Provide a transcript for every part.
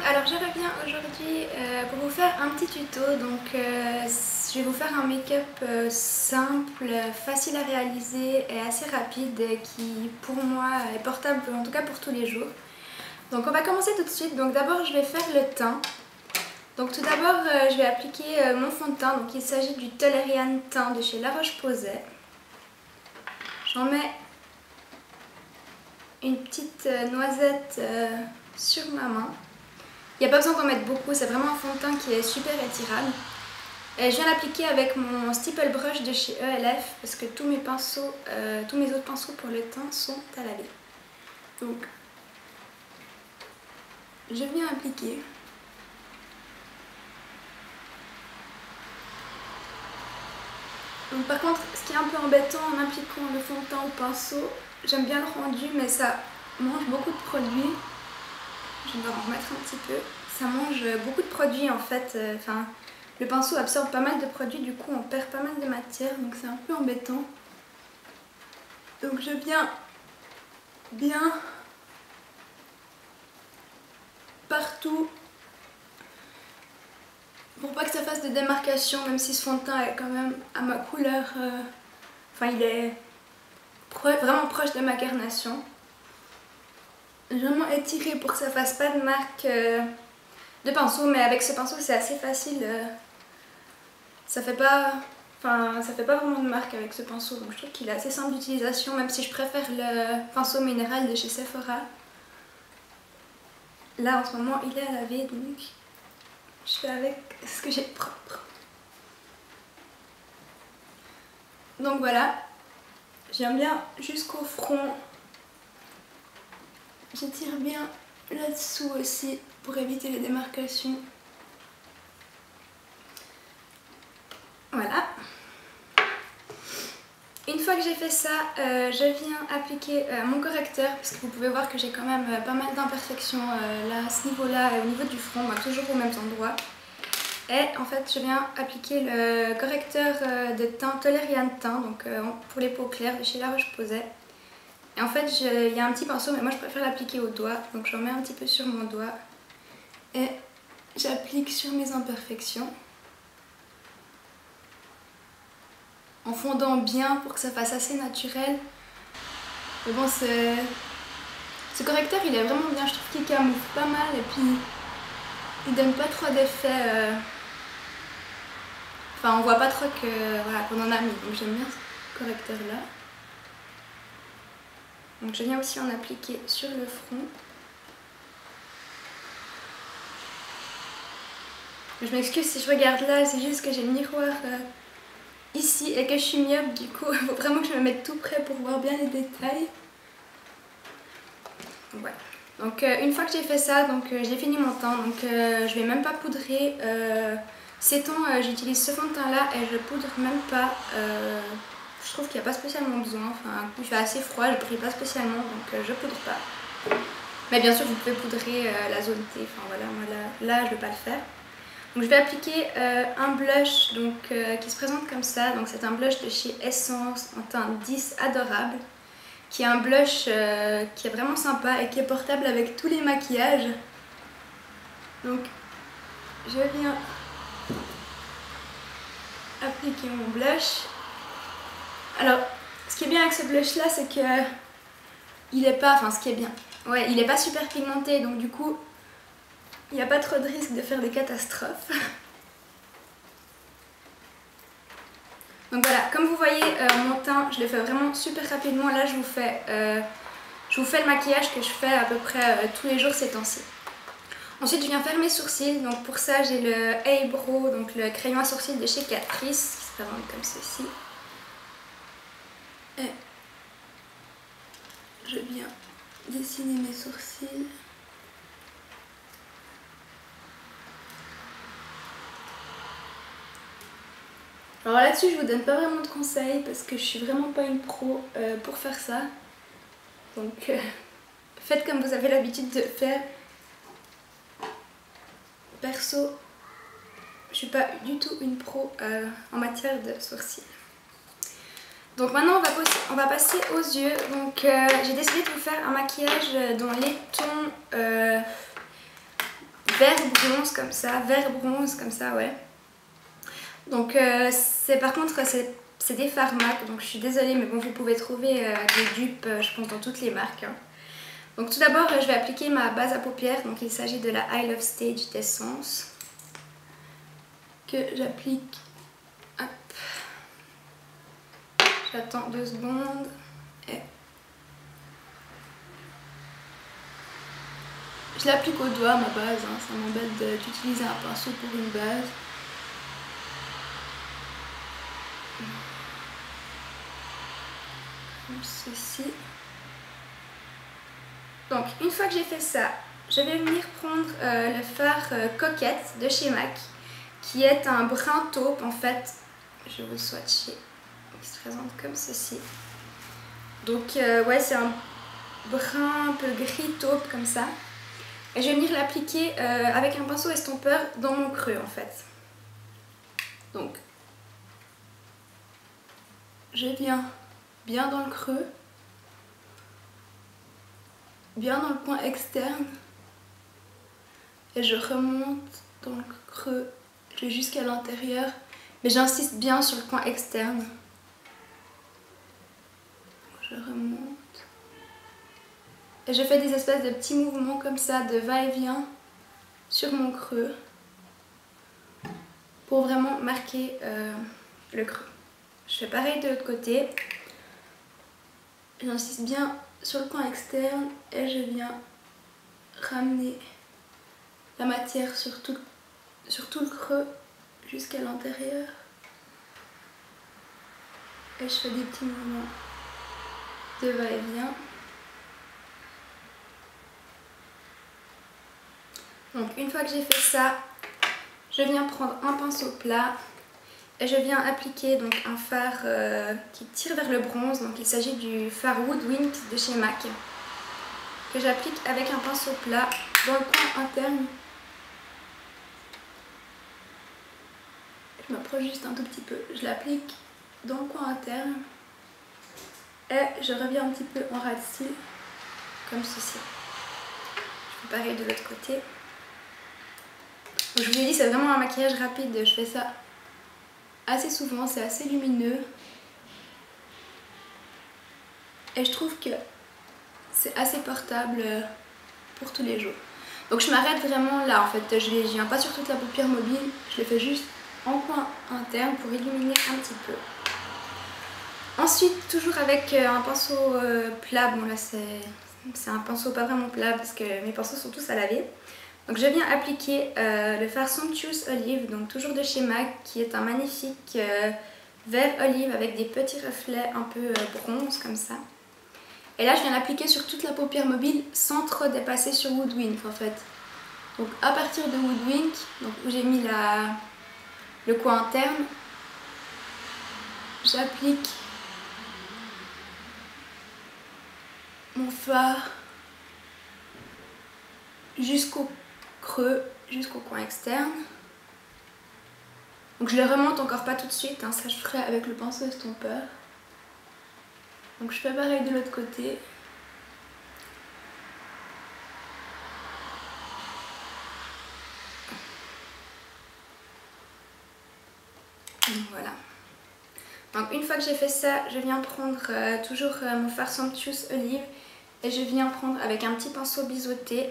Alors je reviens aujourd'hui pour vous faire un petit tuto. Je vais vous faire un make-up simple, facile à réaliser et assez rapide qui pour moi est portable, en tout cas pour tous les jours. Donc on va commencer tout de suite. Donc d'abord je vais faire le teint. Donc tout d'abord je vais appliquer mon fond de teint. Donc il s'agit du Toleriane teint de chez La Roche-Posay. J'en mets une petite noisette sur ma main. Il n'y a pas besoin d'en mettre beaucoup, c'est vraiment un fond de teint qui est super étirable. Et je viens l'appliquer avec mon Stipple Brush de chez ELF parce que tous mes autres pinceaux pour le teint sont à laver. Donc, je viens appliquer. Donc par contre, ce qui est un peu embêtant en appliquant le fond de teint au pinceau, j'aime bien le rendu mais ça mange beaucoup de produits. Je vais en remettre un petit peu. Ça mange beaucoup de produits en fait. Le pinceau absorbe pas mal de produits, du coup on perd pas mal de matière, donc c'est un peu embêtant. Donc je viens bien partout pour pas que ça fasse de démarcation, même si ce fond de teint est quand même à ma couleur. Il est vraiment proche de ma carnation. J'ai vraiment étiré pour que ça fasse pas de marque de pinceau, mais avec ce pinceau c'est assez facile. Ça fait pas vraiment de marque avec ce pinceau, donc je trouve qu'il est assez simple d'utilisation, même si je préfère le pinceau minéral de chez Sephora. Là en ce moment il est à laver, donc je fais avec ce que j'ai de propre. Donc voilà, j'aime bien jusqu'au front. J'étire bien là-dessous aussi pour éviter les démarcations. Voilà. Une fois que j'ai fait ça, je viens appliquer mon correcteur parce que vous pouvez voir que j'ai quand même pas mal d'imperfections là à ce niveau-là et au niveau du front, toujours aux mêmes endroits. Et en fait, je viens appliquer le correcteur de teint Toleriane teint, donc pour les peaux claires de chez La Roche-Posay. Et en fait, il y a un petit pinceau, mais moi je préfère l'appliquer au doigt, donc j'en mets un petit peu sur mon doigt et j'applique sur mes imperfections en fondant bien pour que ça fasse assez naturel. Mais bon, ce correcteur il est vraiment bien, je trouve qu'il camoufle pas mal et puis il donne pas trop d'effet. On voit pas trop qu'on en a mis, donc j'aime bien ce correcteur là. Donc je viens aussi en appliquer sur le front. Je m'excuse si je regarde là, c'est juste que j'ai le miroir ici et que je suis myope, du coup il faut vraiment que je me mette tout près pour voir bien les détails. Voilà. Donc une fois que j'ai fait ça, j'ai fini mon teint, donc je vais même pas poudrer. Ces tons, j'utilise ce fond de teint là et je poudre même pas. Je trouve qu'il n'y a pas spécialement besoin, il fait assez froid, je brille pas spécialement, donc je poudre pas. Mais bien sûr vous pouvez poudrer la zone T, moi là je vais pas le faire. Donc je vais appliquer un blush qui se présente comme ça, donc c'est un blush de chez Essence en teint 10 adorable, qui est un blush qui est vraiment sympa et qui est portable avec tous les maquillages. Donc je viens appliquer mon blush. Alors, ce qui est bien avec ce blush là, c'est que il est pas, il est pas super pigmenté, donc du coup, il n'y a pas trop de risque de faire des catastrophes. Donc voilà, comme vous voyez, mon teint, je le fais vraiment super rapidement. Là, je vous fais le maquillage que je fais à peu près tous les jours ces temps-ci. Ensuite, je viens faire mes sourcils. Donc pour ça, j'ai le Eyebrow, donc le crayon à sourcils de chez Catrice, qui se présente comme ceci. Et je viens dessiner mes sourcils. Alors là-dessus, je vous donne pas vraiment de conseils parce que je suis vraiment pas une pro pour faire ça. Donc faites comme vous avez l'habitude de faire. Perso, je suis pas du tout une pro en matière de sourcils. Donc maintenant on va passer aux yeux. Donc j'ai décidé de vous faire un maquillage dont les tons vert bronze comme ça, ouais. Donc par contre c'est des fards MAC, donc je suis désolée, mais bon, vous pouvez trouver des dupes, je pense, dans toutes les marques. Hein. Donc tout d'abord, je vais appliquer ma base à paupières, donc il s'agit de la I Love Stage d'Essence, que j'applique. Hop. J'attends 2 secondes. Et je l'applique au doigt, ma base, hein. Ça m'embête d'utiliser un pinceau pour une base. Comme ceci. Donc une fois que j'ai fait ça, je vais venir prendre le fard Coquette de chez MAC, qui est un brun taupe en fait. Je vais vous swatcher. Il se présente comme ceci. Donc ouais, c'est un brun un peu gris taupe comme ça. Et je vais venir l'appliquer avec un pinceau estompeur dans mon creux en fait. Donc je viens bien dans le creux, bien dans le coin externe, et je remonte dans le creux jusqu'à l'intérieur, mais j'insiste bien sur le coin externe. Je remonte et je fais des espèces de petits mouvements comme ça de va-et-vient sur mon creux pour vraiment marquer le creux. Je fais pareil de l'autre côté, j'insiste bien sur le coin externe et je viens ramener la matière sur tout le creux jusqu'à l'intérieur, et je fais des petits mouvements de va-et-vient. Donc une fois que j'ai fait ça, je viens prendre un pinceau plat et je viens appliquer donc un fard qui tire vers le bronze. Donc il s'agit du fard Woodwind de chez MAC, que j'applique avec un pinceau plat dans le coin interne. Je m'approche juste un tout petit peu, je l'applique dans le coin interne et je reviens un petit peu en ras de cils comme ceci. Je fais pareil de l'autre côté. Donc, je vous ai dit, c'est vraiment un maquillage rapide, je fais ça assez souvent, c'est assez lumineux et je trouve que c'est assez portable pour tous les jours. Donc je m'arrête vraiment là en fait, je viens pas sur toute la paupière mobile, je le fais juste en coin interne pour illuminer un petit peu. Ensuite, toujours avec un pinceau plat, bon là c'est un pinceau pas vraiment plat parce que mes pinceaux sont tous à laver. Donc je viens appliquer le fard Sumptuous Olive, donc toujours de chez MAC, qui est un magnifique vert olive avec des petits reflets un peu bronze comme ça. Et là je viens l'appliquer sur toute la paupière mobile sans trop dépasser sur Woodwink en fait. Donc à partir de Woodwink, donc où j'ai mis le coin interne, j'applique mon fard jusqu'au creux, jusqu'au coin externe. Donc je le remonte encore pas tout de suite, hein, ça je ferai avec le pinceau estompeur. Donc je fais pareil de l'autre côté. Voilà. Donc une fois que j'ai fait ça, je viens prendre toujours mon fard Sumptuous Olive et je viens prendre avec un petit pinceau biseauté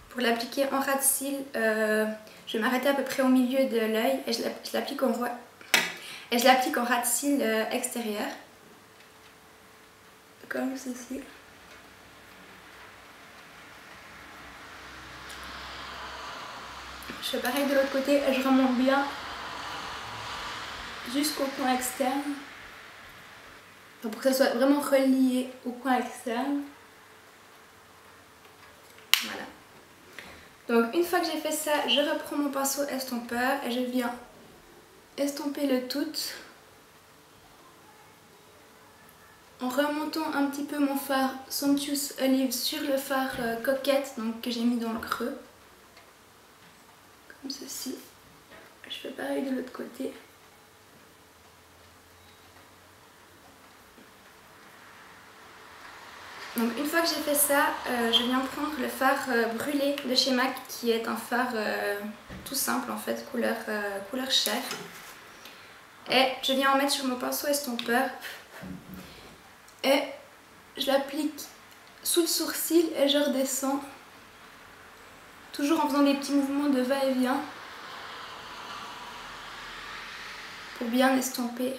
pour l'appliquer en ras de cils. Je vais m'arrêter à peu près au milieu de l'œil et je l'applique en ras de cils extérieur. Comme ceci. Je fais pareil de l'autre côté et je remonte bien jusqu'au coin externe. Pour que ça soit vraiment relié au coin externe. Voilà. Donc une fois que j'ai fait ça, je reprends mon pinceau estompeur et je viens estomper le tout en remontant un petit peu mon fard Sumptuous Olive sur le fard Coquette, donc que j'ai mis dans le creux. Comme ceci. Je fais pareil de l'autre côté. Donc une fois que j'ai fait ça, je viens prendre le fard brûlé de chez MAC qui est un fard tout simple en fait, couleur chair. Et je viens en mettre sur mon pinceau estompeur et je l'applique sous le sourcil et je redescends. Toujours en faisant des petits mouvements de va-et-vient pour bien estomper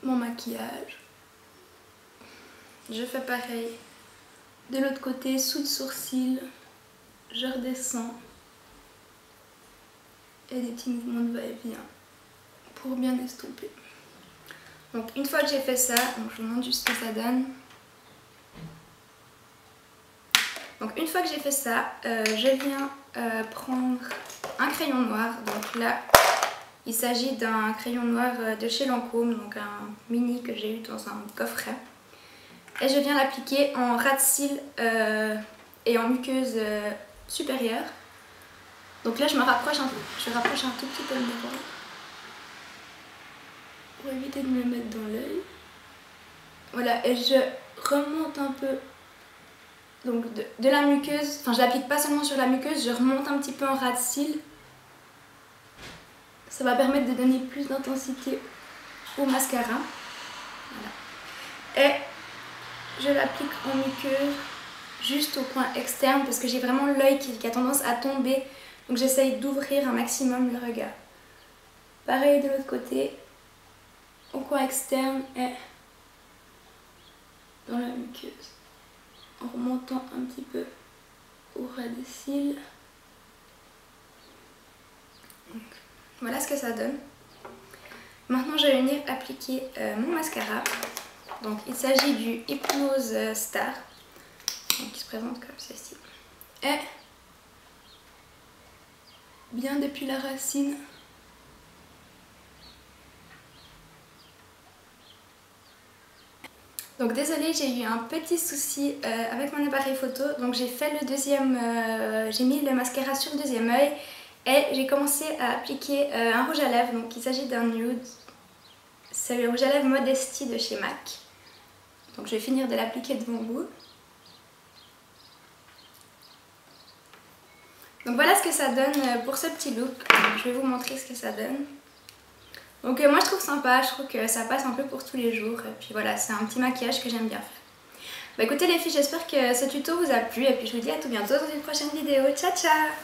mon maquillage. Je fais pareil de l'autre côté, sous le sourcil, je redescends et des petits mouvements de va-et-vient pour bien estomper. Donc une fois que j'ai fait ça, donc je vous montre juste ce que ça donne. Donc une fois que j'ai fait ça, je viens prendre un crayon noir. Donc là, il s'agit d'un crayon noir de chez Lancôme, donc un mini que j'ai eu dans un coffret. Et je viens l'appliquer en ras de cils et en muqueuse supérieure. Donc là, je rapproche un tout petit peu le miroir pour éviter de me le mettre dans l'œil. Voilà, et je remonte un peu. Donc de la muqueuse, enfin je l'applique pas seulement sur la muqueuse, je remonte un petit peu en ras de cils. Ça va permettre de donner plus d'intensité au mascara. Voilà. Et je l'applique en muqueuse juste au coin externe parce que j'ai vraiment l'œil qui a tendance à tomber. Donc j'essaye d'ouvrir un maximum le regard. Pareil de l'autre côté, au coin externe et dans la muqueuse. En remontant un petit peu au ras des cils. Donc, voilà ce que ça donne. Maintenant je vais venir appliquer mon mascara. Donc il s'agit du Hypnose Star, donc, qui se présente comme ceci. Et bien depuis la racine. Donc désolée, j'ai eu un petit souci avec mon appareil photo, donc j'ai fait le deuxième, j'ai mis le mascara sur le deuxième œil et j'ai commencé à appliquer un rouge à lèvres, donc il s'agit d'un nude. C'est le rouge à lèvres Modesty de chez MAC. Donc je vais finir de l'appliquer devant vous. Donc voilà ce que ça donne pour ce petit look. Je vais vous montrer ce que ça donne. Donc moi je trouve sympa, je trouve que ça passe un peu pour tous les jours. Et puis voilà, c'est un petit maquillage que j'aime bien faire. Bah écoutez les filles, j'espère que ce tuto vous a plu. Et puis je vous dis à tout bientôt dans une prochaine vidéo. Ciao ciao!